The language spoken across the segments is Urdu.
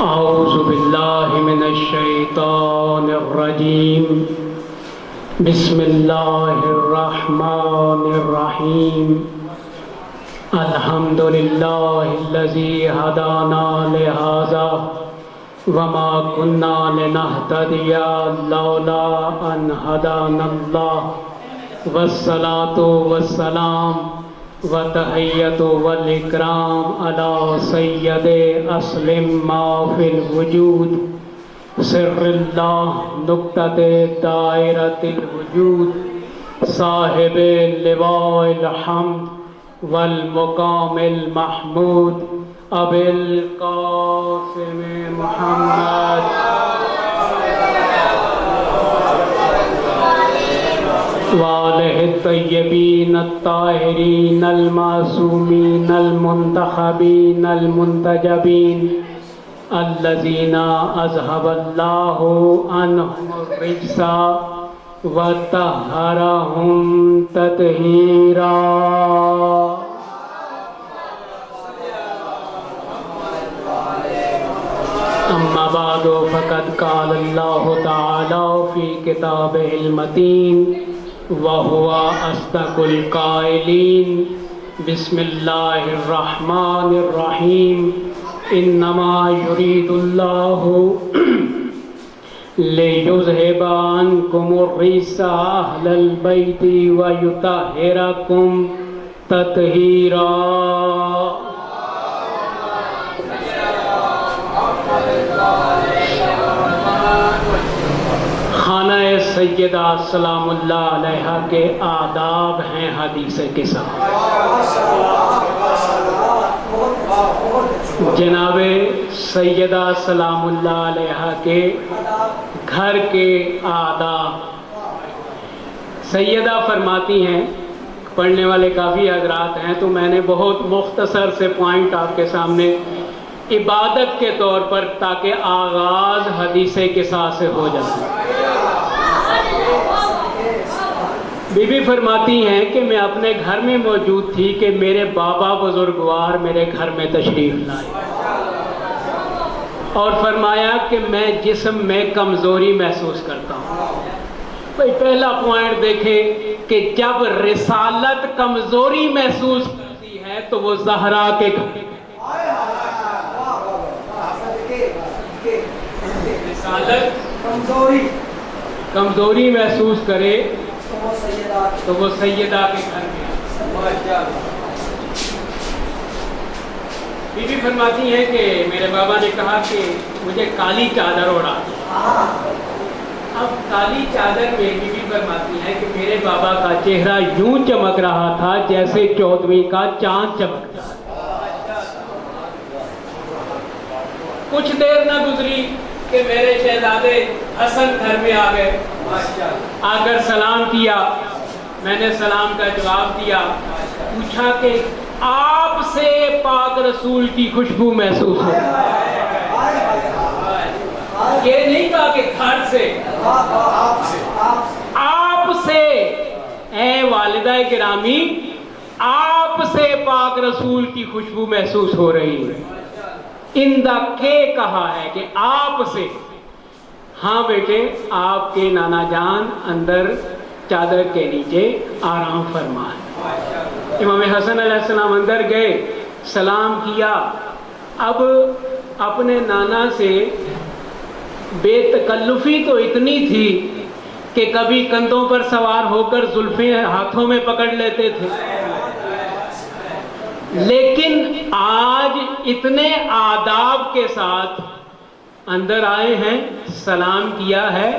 أعوذ بالله من الشيطان الرجيم. بسم الله الرحمن الرحيم. الحمد لله الذي هدانا لهذا وما كنا لنهتدي لولا أن هدانا الله والصلاة والسلام وتحیت والاکرام علی سید اسلم ما فی الوجود سر اللہ نقطۃ دائرۃ الوجود صاحب لواء الحمد والمقام المحمود ابی القاسم محمد وآلہ الطیبین الطاہرین المعصومین المنتخبین المنتجبین الذین اذهب اللہ عنہم الرجس وطہرہم تطہیرا. اما بعد فقد قال اللہ تعالی فی کتابہ المتین وَهُوَ أَصْدَقُ الْقَائِلِينَ. بسم اللہ الرحمن الرحیم. انما يريد الله ليذهب عنكم الرجس أهل البيت ويطهركم تطهيرا. خانہ سیدہ سلام اللہ علیہ کے آداب ہیں حدیث کے ساتھ. جناب سیدہ سلام اللہ علیہ کے گھر کے آداب. سیدہ فرماتی ہیں، پڑھنے والے کافی حضرات ہیں تو میں نے بہت مختصر سے پوائنٹ آپ کے سامنے عبادت کے طور پر تاکہ آغاز حدیث قصہ سے ہو جائے. بی بی فرماتی ہیں کہ میں اپنے گھر میں موجود تھی کہ میرے بابا بزرگوار میرے گھر میں تشریف لائے اور فرمایا کہ میں جسم میں کمزوری محسوس کرتا ہوں. بھئی پہلا پوائنٹ دیکھیں کہ جب رسالت کمزوری محسوس کرتی ہے تو وہ زہرا کے رسالت کمزوری محسوس کرے تو وہ سیدہ کے گھر میں. بی بی فرماتی ہیں کہ میرے بابا نے کہا کہ مجھے کالی چادر اوڑھا. اب کالی چادر میں بی بی فرماتی ہیں کہ میرے بابا کا چہرہ یوں چمک رہا تھا جیسے 14ویں کا چاند چمکتا. کچھ دیر نہ گزری کہ میرے شہزادے حسن گھر میں آ گئے. آ کر سلام کیا، میں نے سلام کا جواب دیا. پوچھا کہ آپ سے پاک رسول کی خوشبو محسوس ہو. یہ نہیں کہا کہ گھر سے، آپ سے. اے والدہ گرامی، آپ سے پاک رسول کی خوشبو محسوس ہو رہی ہے. اندہ کے کہا ہے کہ آپ سے. ہاں بیٹے، آپ کے نانا جان اندر چادر کے نیچے آرام فرمائے. امام حسن علیہ السلام اندر گئے، سلام کیا. اب اپنے نانا سے بے تکلفی تو اتنی تھی کہ کبھی کندھوں پر سوار ہو کر زلفیں ہاتھوں میں پکڑ لیتے تھے، لیکن آج اتنے آداب کے ساتھ اندر آئے ہیں، سلام کیا ہے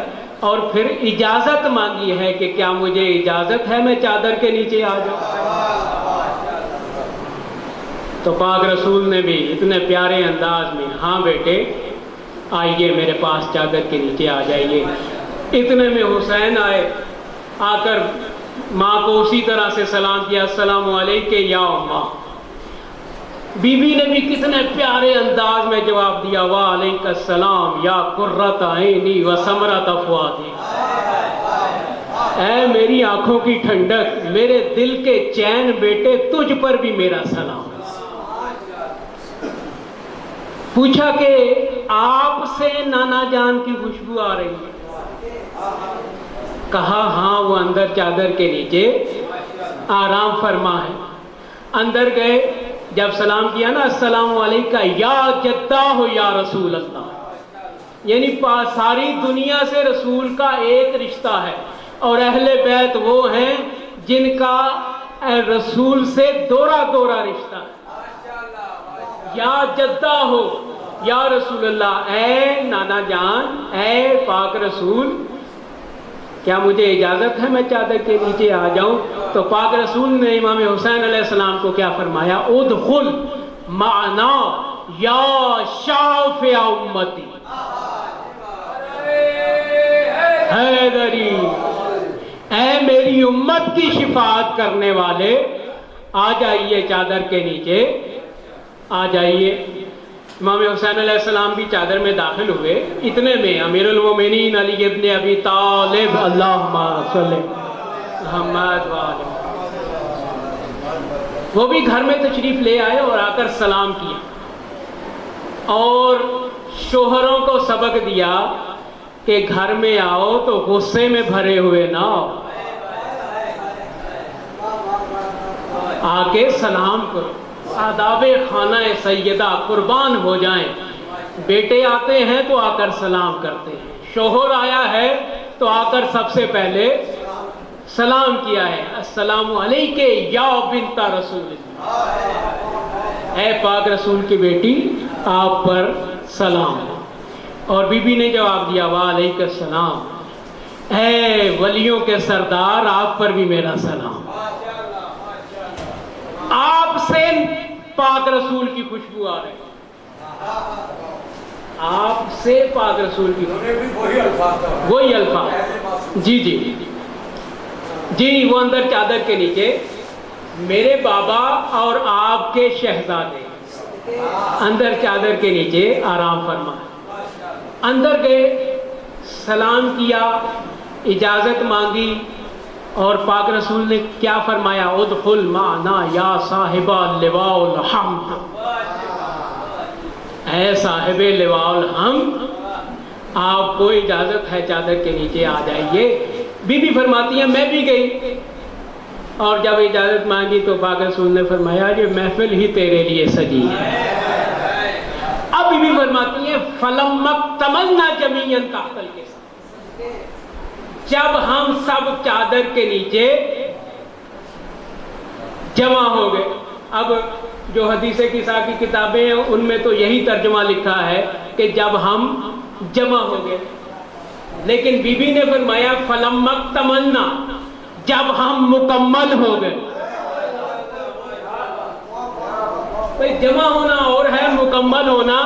اور پھر اجازت مانگی ہے کہ کیا مجھے اجازت ہے میں چادر کے نیچے آ جاؤں. تو پاک رسول نے بھی اتنے پیارے انداز میں ہاں بیٹے آئیے میرے پاس چادر کے نیچے آ جائیے. اتنے میں حسین آئے، آ کر ماں کو اسی طرح سے سلام کیا، السلام علیکم یا اماں. بی بی نے بھی کتنے پیارے انداز میں جواب دیا، وعلیکم السلام یا قرۃ عینی و ثمرۃ فؤادی. اے میری آنکھوں کی ٹھنڈک، میرے دل کے چین بیٹے، تجھ پر بھی میرا سلام. پوچھا کہ آپ سے نانا جان کی خوشبو آ رہی ہے؟ کہا ہاں، وہ اندر چادر کے نیچے آرام فرما ہے۔ اندر گئے، جب سلام کیا نا، السلام علیکہ یا جدہ ہو یا رسول اللہ، یعنی ساری دنیا سے رسول کا ایک رشتہ ہے، اور اہل بیت وہ ہیں جن کا رسول سے دورہ دورہ رشتہ ہے۔ یا جدہ ہو یا رسول اللہ، اے نانا جان، اے پاک رسول، کیا مجھے اجازت ہے میں چادر کے نیچے آ جاؤں؟ تو پاک رسول نے امام حسین علیہ السلام کو کیا فرمایا؟ ادخل معنا یا شافع امتی حیدری، اے میری امت کی شفاعت کرنے والے، آ جائیے چادر کے نیچے، آ جائیے۔ امام حسین علیہ السلام بھی چادر میں داخل ہوئے، اتنے میں امیر المومنین علی ابن ابی طالب، اللہم صلی محمد وآلہ، وہ بھی گھر میں تشریف لے آئے اور آ کر سلام کیا، اور شوہروں کو سبق دیا کہ گھر میں آؤ تو غصے میں بھرے ہوئے نہ آؤ، آ کے سلام کرو، آداب خانہ سیدہ قربان ہو جائیں۔ بیٹے آتے ہیں تو آ کر سلام کرتے ہیں، شوہر آیا ہے تو آ کر سب سے پہلے سلام کیا ہے، السلام علیکہ یا بنت رسول اللہ، اے پاک رسول کی بیٹی، آپ پر سلام۔ اور بی بی نے جواب دیا وعلیکم السلام، اے ولیوں کے سردار، آپ پر بھی میرا سلام۔ آپ سے پاک رسول کی خوشبو آ رہی، آپ سے پاک رسول کی خوشبو، وہی الفاظ، جی جی جی، وہ اندر چادر کے نیچے میرے بابا اور آپ کے شہزادے اندر چادر کے نیچے آرام فرما۔ اندر گئے، سلام کیا، اجازت مانگی، اور پاک رسول نے کیا فرمایا؟ ادخل معنا یا صاحب لواء الحمد، اے صاحب لواء الحمد، آپ کو اجازت ہے چادر کے نیچے آ جائیے۔ بی بی فرماتی ہیں میں بھی گئی، اور جب اجازت مانگی تو پاک رسول نے فرمایا یہ محفل ہی تیرے لیے سجی ہے۔ اب بی بی فرماتی ہیں فَلَمَّا اكْتَمَلْنَا جَمِيعًا تَحْتَ الْكِسَاءِ، جب ہم سب چادر کے نیچے جمع ہو گئے۔ اب جو حدیث کساء کی کتابیں ہیں ان میں تو یہی ترجمہ لکھا ہے کہ جب ہم جمع ہو گئے، لیکن بی بی نے فرمایا فَلَمَّا اكْتَمَلْنَا، جب ہم مکمل ہو گئے۔ جمع ہونا اور ہے، مکمل ہونا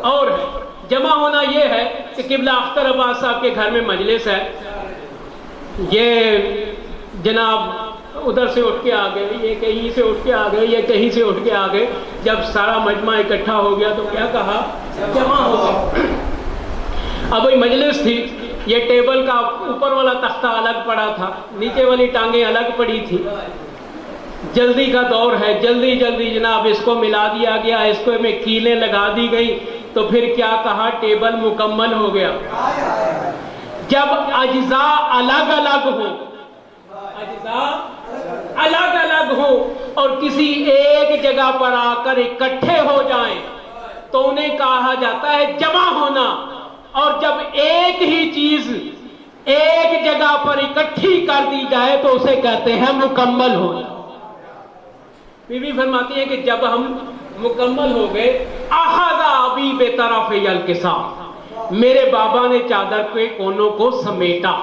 اور ہے۔ جمع ہونا یہ ہے کہ قبلہ اختر عباس صاحب کے گھر میں مجلس ہے، یہ جناب ادھر سے اٹھ کے آ گئے، یہ کہیں سے اٹھ کے آ گئے، یہ کہیں سے اٹھ کے آ گئے۔ جب سارا مجمع اکٹھا ہو گیا تو کیا کہا؟ جمع ہو گئے۔ اب وہی مجلس تھی، یہ ٹیبل کا اوپر والا تختہ الگ پڑا تھا، نیچے والی ٹانگیں الگ پڑی تھی۔ جلدی کا دور ہے، جلدی جلدی جناب اس کو ملا دیا گیا، اس کو میں کیلیں لگا دی گئی، تو پھر کیا کہا؟ ٹیبل مکمل ہو گیا۔ جب اجزاء الگ الگ ہو، اجزاء الگ الگ ہو اور کسی ایک جگہ پر آ کر اکٹھے ہو جائیں تو انہیں کہا جاتا ہے جمع ہونا، اور جب ایک ہی چیز ایک جگہ پر اکٹھی کر دی جائے تو اسے کہتے ہیں مکمل ہونا۔ بی بی فرماتی ہیں کہ جب ہم مکمل ہو گئے، اخذ ابی بطرف الکساء، میرے بابا نے چادر کے کونوں کو سمیٹا،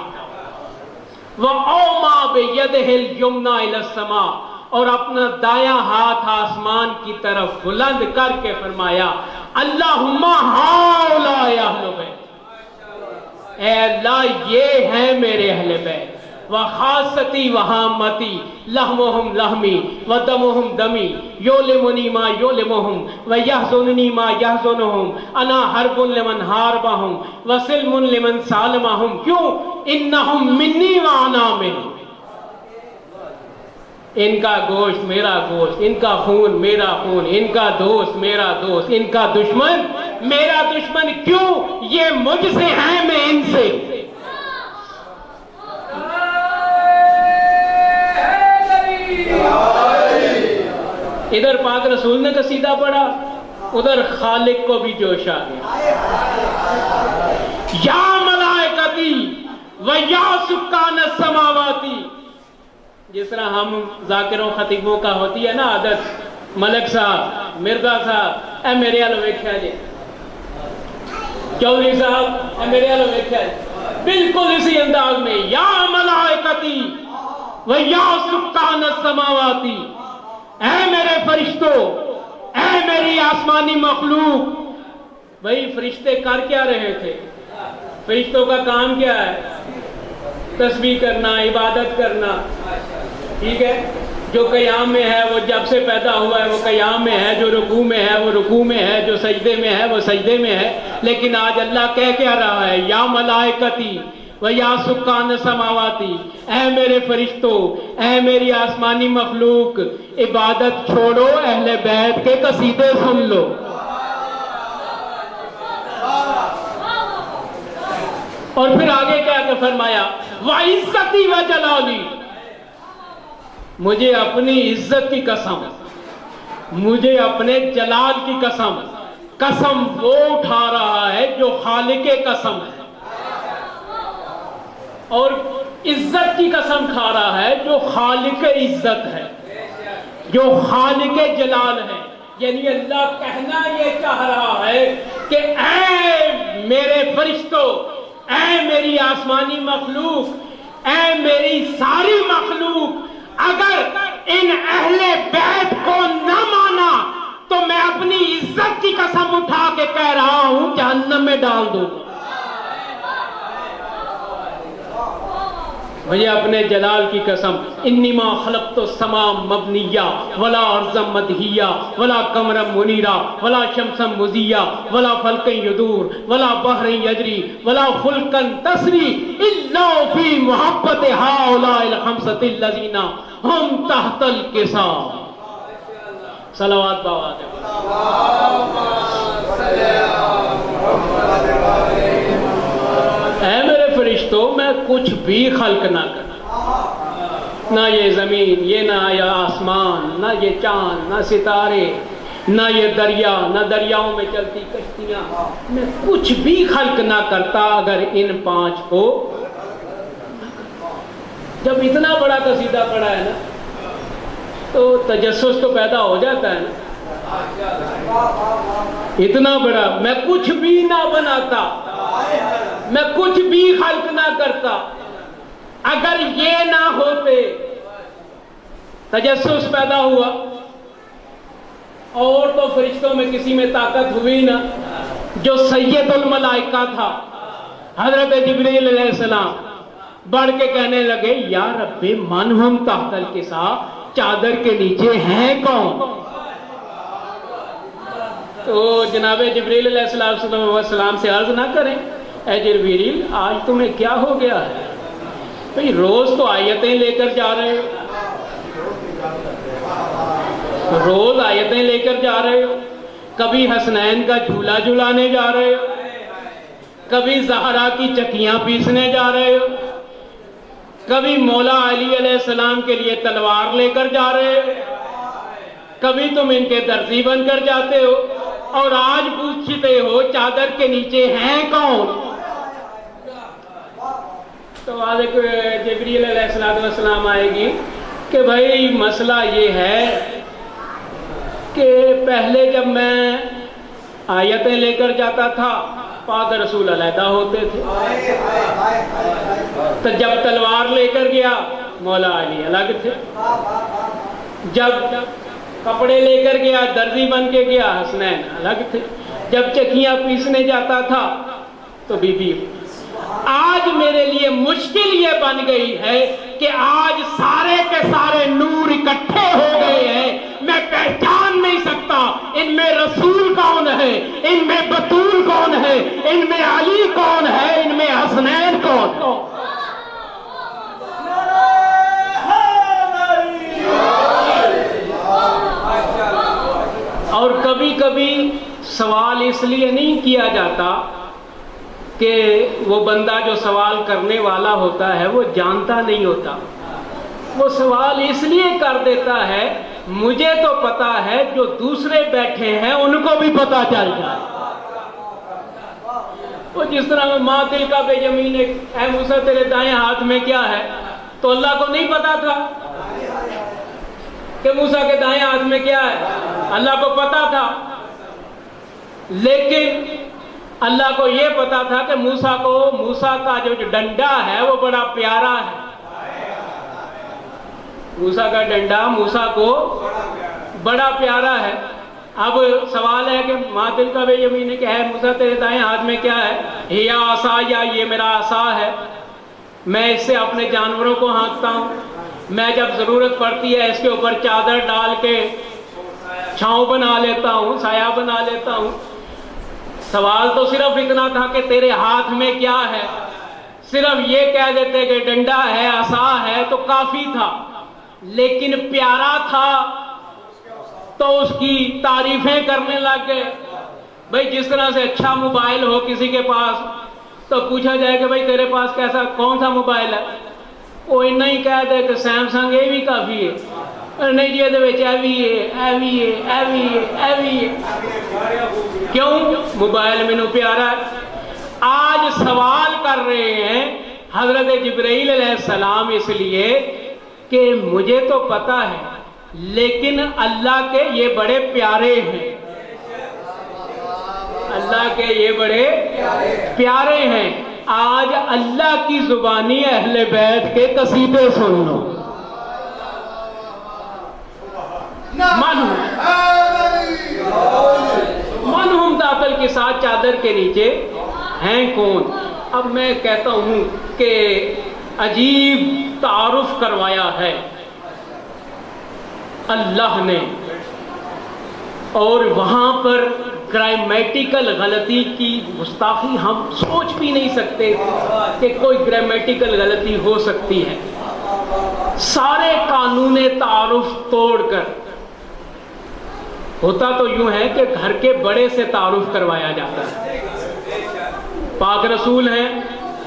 وَأَوْمَا بِيَدِهِ الْيُمْنَى إِلَى السَّمَاءِ، اور اپنا دایاں ہاتھ آسمان کی طرف بلند کر کے فرمایا اللہم ہؤلاء اہل بیت، اے اللہ یہ ہیں میرے اہل بیت، وخاصتی وہامتی، لحمہم لحمی ودمہم دمی، یولمنی ما یولمہم ویحزننی ما یحزنہم، انا حرب لمن حاربہم وسلم لمن سالمہم، کیوں؟ انہم منی وانا منہم، ان کا گوشت میرا گوشت، ان کا خون میرا خون، ان کا دوست میرا دوست، ان کا دشمن میرا دشمن کیوں؟ یہ مجھ سے ہے، میں ان سے۔ ادھر پاک رسول نے قصیدہ پڑھا، ادھر خالق کو بھی جوش آ گیا۔ یا ملائکتی و یا سکان السماواتی، جس طرح ہم ذاکروں خطیبوں کا ہوتی ہے نا عادت، ملک صاحب، مرزا صاحب، اے میرے آلو ویکھیا جی، چودھری صاحب، اے میرے آلو ویکھیا جی، بالکل اسی انداز میں، یا ملائکتی و یا سکان السماواتی، اے میرے فرشتوں، اے میری آسمانی مخلوق۔ بھئی فرشتے کر کیا رہے تھے؟ فرشتوں کا کام کیا ہے؟ تسبیح کرنا، عبادت کرنا، ٹھیک ہے؟ جو قیام میں ہے وہ جب سے پیدا ہوا ہے وہ قیام میں ہے، جو رکوع میں ہے وہ رکوع میں ہے، جو سجدے میں ہے وہ سجدے میں ہے۔ لیکن آج اللہ کہہ کیا رہا ہے؟ یا ملائکتی و یا سکان سماواتی، اے میرے فرشتوں، اے میری آسمانی مخلوق، عبادت چھوڑو، اہل بیت کے قصیدے سن لو۔ اور پھر آگے کیا کہ فرمایا، وَعِزَّتِي وَجَلَالِي، مجھے اپنی عزت کی قسم، مجھے اپنے جلال کی قسم، قسم وہ اٹھا رہا ہے جو خالق قسم ہے، اور عزت کی قسم کھا رہا ہے جو خالق عزت ہے، جو خالق جلال ہے۔ یعنی اللہ کہنا یہ چاہ رہا ہے کہ اے میرے فرشتوں، اے میری آسمانی مخلوق، اے میری ساری مخلوق، اگر ان اہل بیت کو نہ مانا تو میں اپنی عزت کی قسم اٹھا کے کہہ رہا ہوں جہنم میں ڈال دوں۔ مجھے اپنے جلال کی قسم، انی ما خلقت السماء مبنیہ ولا ارضا مدحیہ ولا قمرا منیرا ولا شمسا مضیہ ولا فلکا یدور ولا بحر یجری ولا فلکا تسری الا فی محبت ہؤلاء الخمسۃ الذین ہم تحت الکساء۔ صلوات باوات اے میرے فرشتوں، میں کچھ بھی خلق نہ کروں، نہ یہ زمین، یہ نہ یہ آسمان، نہ یہ چاند، نہ ستارے، نہ یہ دریا، نہ دریاؤں میں چلتی کشتیاں، میں کچھ بھی خلق نہ کرتا اگر ان پانچ کو۔ جب اتنا بڑا قصیدہ پڑھا ہے نا تو تجسس تو پیدا ہو جاتا ہے نا، اتنا بڑا، میں کچھ بھی نہ بناتا، میں کچھ بھی خلق نہ کرتا اگر یہ نہ ہوتے۔ تجسس پیدا ہوا، اور تو فرشتوں میں کسی میں طاقت ہوئی نہ۔ جو سید الملائکہ تھا حضرت جبریل علیہ السلام، بڑھ کے کہنے لگے یا رب من ہم تحت الکساء، چادر کے نیچے ہیں کون؟ تو جناب جبریل علیہ السلام سے عرض نہ کریں اے جبریل آج تمہیں کیا ہو گیا ہے؟ بھئی روز تو آیتیں لے کر جا رہے ہو، روز آیتیں لے کر جا رہے ہو، کبھی حسنین کا جھولا جھلانے جا رہے ہو، کبھی زہرا کی چکیاں پیسنے جا رہے ہو، کبھی مولا علی علیہ السلام کے لیے تلوار لے کر جا رہے ہو، کبھی تم ان کے درزی بن کر جاتے ہو، اور آج پوچھتے ہو چادر کے نیچے ہیں کون؟ تو آج جبریل علیہ السلام آئے گی کہ بھائی مسئلہ یہ ہے کہ پہلے جب میں آیتیں لے کر جاتا تھا پاک رسول علیحدہ ہوتے تھے، تو جب تلوار لے کر گیا مولا علی الگ تھے، جب کپڑے لے کر گیا درزی بن کے گیا حسنین الگ تھے، جب چکیاں پیسنے جاتا تھا تو بی بی۔ آج میرے لیے مشکل یہ بن گئی ہے کہ آج سارے کے سارے نور اکٹھے ہو گئے ہیں، میں پہچان نہیں سکتا ان میں رسول کون ہے، ان میں بطول کون ہے، ان میں علی کون ہے، ان میں حسنین کون ہے۔ اور کبھی کبھی سوال اس لیے نہیں کیا جاتا کہ وہ بندہ جو سوال کرنے والا ہوتا ہے وہ جانتا نہیں ہوتا، وہ سوال اس لیے کر دیتا ہے مجھے تو پتا ہے، جو دوسرے بیٹھے ہیں ان کو بھی پتا چل جائے۔ وہ جس طرح ماں تلکا بے یمین، اے موسیٰ تیرے دائیں ہاتھ میں کیا ہے، تو اللہ کو نہیں پتا تھا کہ موسیٰ کے دائیں ہاتھ میں کیا ہے، اللہ کو پتا تھا، لیکن اللہ کو یہ پتا تھا کہ موسیٰ کا جو ڈنڈا ہے وہ بڑا پیارا ہے، موسیٰ کا ڈنڈا موسیٰ کو بڑا پیارا ہے۔ اب سوال ہے کہ ماں تلکا بے یمین کہ ہے موسیٰ تیرے دائیں ہاتھ میں کیا ہے، یا عصا، یا یہ میرا عصا ہے، میں اس سے اپنے جانوروں کو ہانکتا ہوں، میں جب ضرورت پڑتی ہے اس کے اوپر چادر ڈال کے چھاؤں بنا لیتا ہوں، سایہ بنا لیتا ہوں۔ سوال تو صرف اتنا تھا کہ تیرے ہاتھ میں کیا ہے، صرف یہ کہہ دیتے کہ ڈنڈا ہے، عصا ہے تو کافی تھا، لیکن پیارا تھا تو اس کی تعریفیں کرنے لگ گئے۔ بھئی جس طرح سے اچھا موبائل ہو کسی کے پاس تو پوچھا جائے کہ بھئی تیرے پاس کیسا کون سا موبائل ہے، وہ اتنا ہی کہہ دے کہ سیمسنگ، یہ بھی کافی ہے، نہیں جی یہ وچ ایوی ہے، ایوی ہے، ایوی ہے، ایوی ہے، کیوں؟ موبائل مینوں پیارا ہے۔ آج سوال کر رہے ہیں حضرت جبرائیل علیہ السلام اس لیے کہ مجھے تو پتا ہے لیکن اللہ کے یہ بڑے پیارے ہیں، اللہ کے یہ بڑے پیارے ہیں۔ آج اللہ کی زبانی اہل بیت کے قصیدے سن لو۔ من ہم داخل کے ساتھ چادر کے نیچے ہیں کون؟ اب میں کہتا ہوں کہ عجیب تعارف کروایا ہے اللہ نے، اور وہاں پر گرامیٹیکل غلطی کی گستاخی ہم سوچ بھی نہیں سکتے کہ کوئی گرامیٹیکل غلطی ہو سکتی ہے۔ سارے قانون تعارف توڑ کر ہوتا تو یوں ہے کہ گھر کے بڑے سے تعارف کروایا جاتا ہے، پاک رسول ہیں،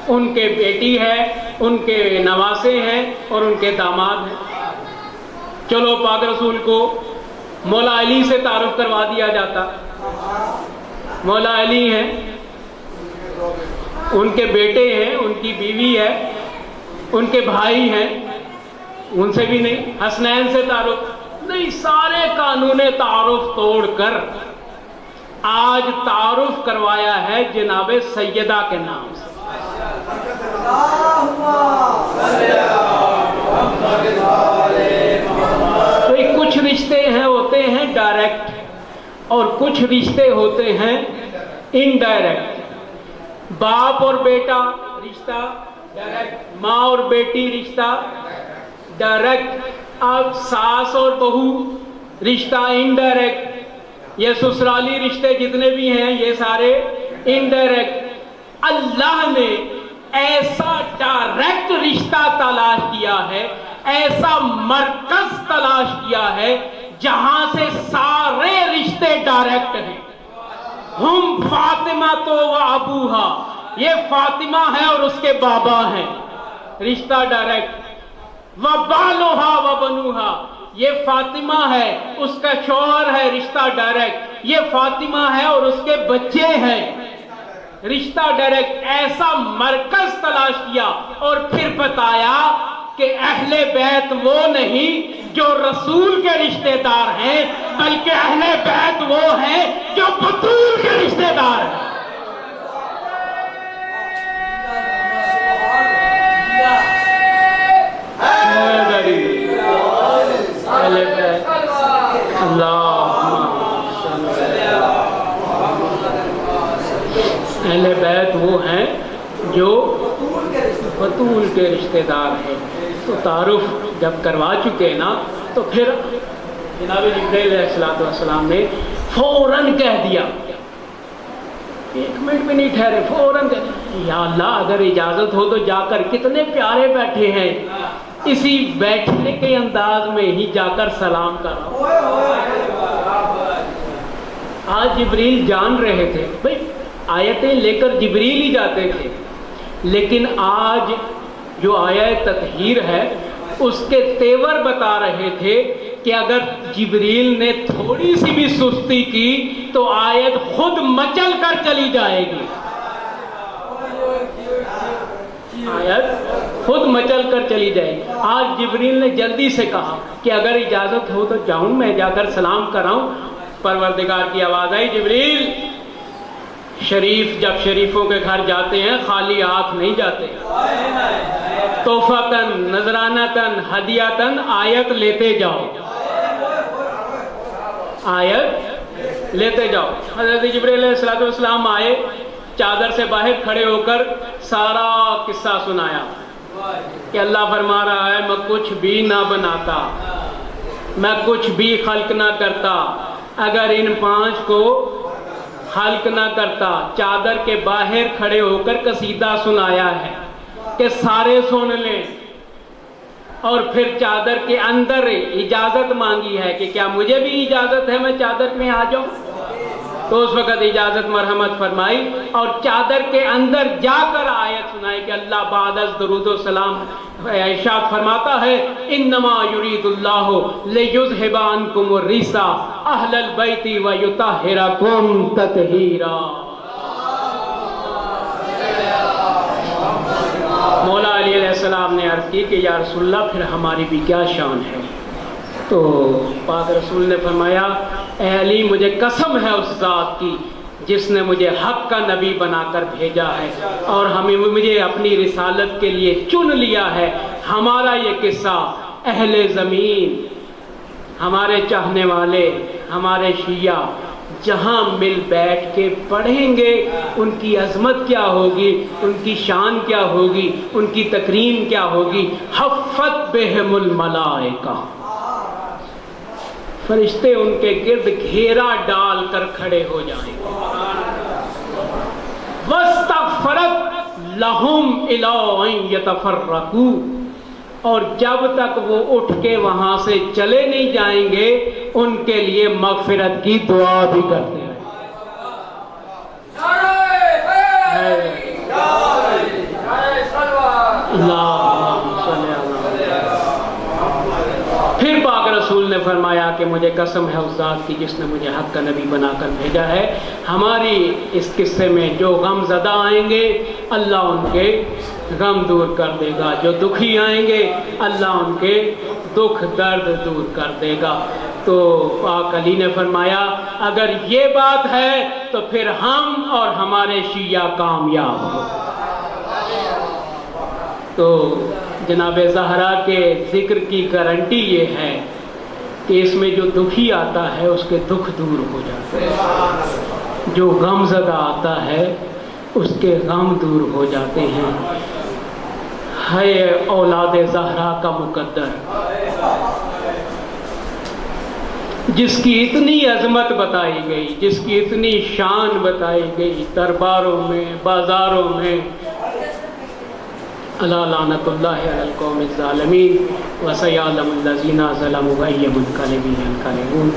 ان کے بیٹی ہے، ان کے نواسے ہیں اور ان کے داماد ہیں، چلو پاک رسول کو مولا علی سے تعارف کروا دیا جاتا، مولا علی ہیں، ان کے بیٹے ہیں، ان کی بیوی ہے، ان کے بھائی ہیں، ان سے بھی نہیں، حسنین سے تعارف نہیں، سارے قانون تعارف توڑ کر آج تعارف کروایا ہے جناب سیدہ کے نام سے۔ تو کچھ رشتے ہوتے ہیں ڈائریکٹ اور کچھ رشتے ہوتے ہیں انڈائریکٹ۔ باپ اور بیٹا رشتہ ڈائریکٹ، ماں اور بیٹی رشتہ ڈائریکٹ، اب ساس اور بہو رشتہ انڈائریکٹ، یہ سسرالی رشتے جتنے بھی ہیں یہ سارے انڈائریکٹ۔ اللہ نے ایسا ڈائریکٹ رشتہ تلاش کیا ہے، ایسا مرکز تلاش کیا ہے جہاں سے سارے رشتے ڈائریکٹ ہیں۔ ہم فاطمہ تو و ابوہا، یہ فاطمہ ہے اور اس کے بابا ہیں، رشتہ ڈائریکٹ۔ وبالوہا وبنوہا، یہ فاطمہ ہے، اس کا شوہر ہے، رشتہ ڈائریکٹ۔ یہ فاطمہ ہے اور اس کے بچے ہیں، رشتہ ڈائریکٹ۔ ایسا مرکز تلاش کیا اور پھر بتایا کہ اہل بیت وہ نہیں جو رسول کے رشتہ دار ہیں، بلکہ اہل بیت وہ ہیں جو بطول کے رشتہ دار ہیں۔ اہل بیت وہ ہیں جو بطول کے رشتہ دار ہیں۔ تو تعارف جب کروا چکے نا تو پھر جناب جبرائیل علیہ السلام نے فوراً کہہ دیا، ایک منٹ بھی نہیں ٹھہرے، فوراً کہہ دیا یا اللہ اگر اجازت ہو تو جا کر، کتنے پیارے بیٹھے ہیں، اسی بیٹھنے کے انداز میں ہی جا کر سلام کرو۔ آج جبریل جان رہے تھے بھائی آیتیں لے کر جبریل ہی جاتے تھے، لیکن آج جو آیت تطہیر ہے اس کے تیور بتا رہے تھے کہ اگر جبریل نے تھوڑی سی بھی سستی کی تو آیت خود مچل کر چلی جائے گی، آیت خود مچل کر چلی جائے گی۔ آج جبریل نے جلدی سے کہا کہ اگر اجازت ہو تو جاؤں، میں جا کر سلام کراؤں۔ پروردگار کی آواز آئی، جبریل شریف جب شریفوں کے گھر جاتے ہیں خالی ہاتھ نہیں جاتے، تحفتاً نذرانتاً ہدیاتاً آیت لیتے جاؤ، آیت لیتے جاؤ۔ حضرت جبریل علیہ السلام آئے، چادر سے باہر کھڑے ہو کر سارا قصہ سنایا کہ اللہ فرما رہا ہے میں کچھ بھی نہ بناتا، میں کچھ بھی خلق نہ کرتا اگر ان 5 کو خلق نہ کرتا۔ چادر کے باہر کھڑے ہو کر قصیدہ سنایا ہے کہ سارے سن لیں، اور پھر چادر کے اندر اجازت مانگی ہے کہ کیا مجھے بھی اجازت ہے میں چادر میں آ جاؤں، تو اس وقت اجازت مرحمت فرمائی اور چادر کے اندر جا کر آیت سنائی کہ اللہ بعد از درود و سلام ارشاد فرماتا ہے انما یرید اللہ لیذھب عنکم الرجس اہل البیت ویطہرکم تطہیرا۔ مولا علی علیہ السلام نے عرض کی کہ یا رسول اللہ پھر ہماری بھی کیا شان ہے؟ تو پاک رسول نے فرمایا اے علی مجھے قسم ہے اس ذات کی جس نے مجھے حق کا نبی بنا کر بھیجا ہے اور مجھے اپنی رسالت کے لیے چن لیا ہے، ہمارا یہ قصہ اہل زمین، ہمارے چاہنے والے، ہمارے شیعہ جہاں مل بیٹھ کے پڑھیں گے ان کی عظمت کیا ہوگی، ان کی شان کیا ہوگی، ان کی تکریم کیا ہوگی۔ حفت بہم الملائکہ، فرشتے ان کے گرد گھیرا ڈال کر کھڑے ہو جائیں گے۔ وَاسْتَغْفَرَتْ لَهُمْ إِلَىٰ أَن يَتَفَرَّقُوا، اور جب تک وہ اٹھ کے وہاں سے چلے نہیں جائیں گے ان کے لیے مغفرت کی دعا بھی کرتے ہیں۔ پھر پاک رسول نے فرمایا کہ مجھے قسم ہے اس ذات کی جس نے مجھے حق کا نبی بنا کر بھیجا ہے، ہماری اس قصے میں جو غم زدہ آئیں گے اللہ ان کے غم دور کر دے گا، جو دکھی آئیں گے اللہ ان کے دکھ درد دور کر دے گا۔ تو پاک علی نے فرمایا اگر یہ بات ہے تو پھر ہم اور ہمارے شیعہ کامیاب ہوں۔ تو جناب زہرا کے ذکر کی گارنٹی یہ ہے کہ اس میں جو دکھی آتا ہے اس کے دکھ دور ہو جاتے ہیں، جو غم زدہ آتا ہے اس کے غم دور ہو جاتے ہیں۔ ہے اولاد زہرا کا مقدر جس کی اتنی عظمت بتائی گئی، جس کی اتنی شان بتائی گئی، درباروں میں بازاروں میں، الا لعنت اللہ علی القوم الظالمین وسیعلم الذین ظلموا ای منقلب ینقلبون۔